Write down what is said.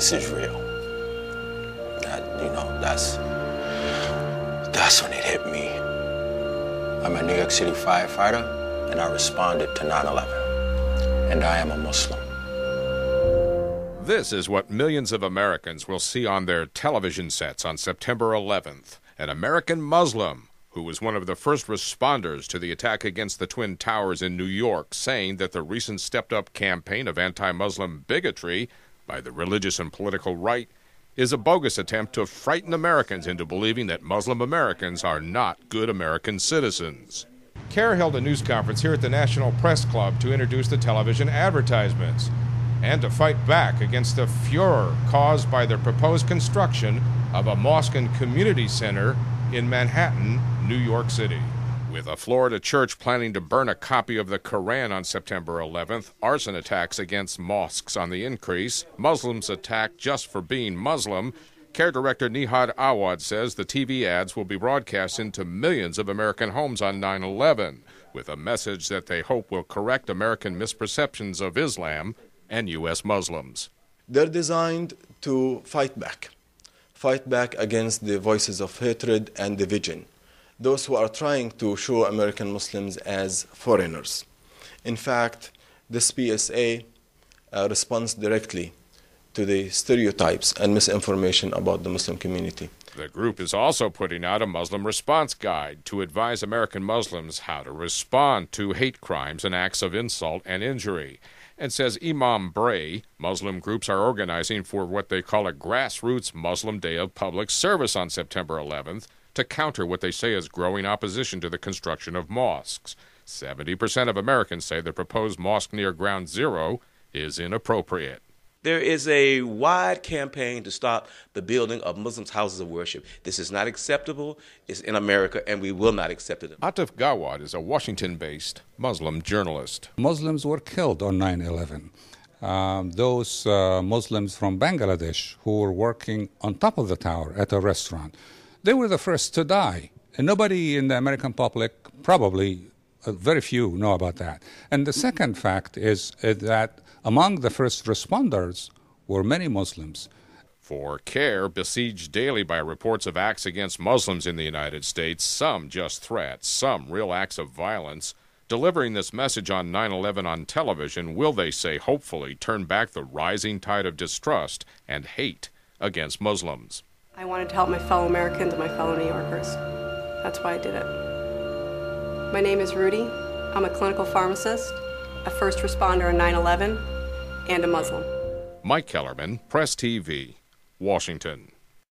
this is real. That's when it hit me. I'm a New York City firefighter, and I responded to 9/11. And I am a Muslim. This is what millions of Americans will see on their television sets on September 11th. An American Muslim who was one of the first responders to the attack against the Twin Towers in New York, saying that the recent stepped-up campaign of anti-Muslim bigotry by the religious and political right is a bogus attempt to frighten Americans into believing that Muslim Americans are not good American citizens. CAIR held a news conference here at the National Press Club to introduce the television advertisements and to fight back against the furor caused by the proposed construction of a mosque and community center in Manhattan, New York City. With a Florida church planning to burn a copy of the Koran on September 11th, arson attacks against mosques on the increase, Muslims attacked just for being Muslim, CAIR Director Nihad Awad says the TV ads will be broadcast into millions of American homes on 9/11, with a message that they hope will correct American misperceptions of Islam and U.S. Muslims. They're designed to fight back against the voices of hatred and division, those who are trying to show American Muslims as foreigners. In fact, this PSA responds directly to the stereotypes and misinformation about the Muslim community. The group is also putting out a Muslim response guide to advise American Muslims how to respond to hate crimes and acts of insult and injury, and says Imam Bray, Muslim groups are organizing for what they call a grassroots Muslim Day of Public Service on September 11th to counter what they say is growing opposition to the construction of mosques. 70% of Americans say the proposed mosque near Ground Zero is inappropriate. There is a wide campaign to stop the building of Muslims' houses of worship. This is not acceptable. It's in America, and we will not accept it. Atif Gawad is a Washington-based Muslim journalist. Muslims were killed on 9/11. Those Muslims from Bangladesh who were working on top of the tower at a restaurant, they were the first to die. And nobody in the American public, probably very few, know about that. And the second fact is that among the first responders were many Muslims. For CAIR, besieged daily by reports of acts against Muslims in the United States, some just threats, some real acts of violence, delivering this message on 9/11 on television will, they say, hopefully turn back the rising tide of distrust and hate against Muslims. I wanted to help my fellow Americans and my fellow New Yorkers. That's why I did it. My name is Rudy. I'm a clinical pharmacist, a first responder on 9/11, and a Muslim. Mike Kellerman, Press TV, Washington.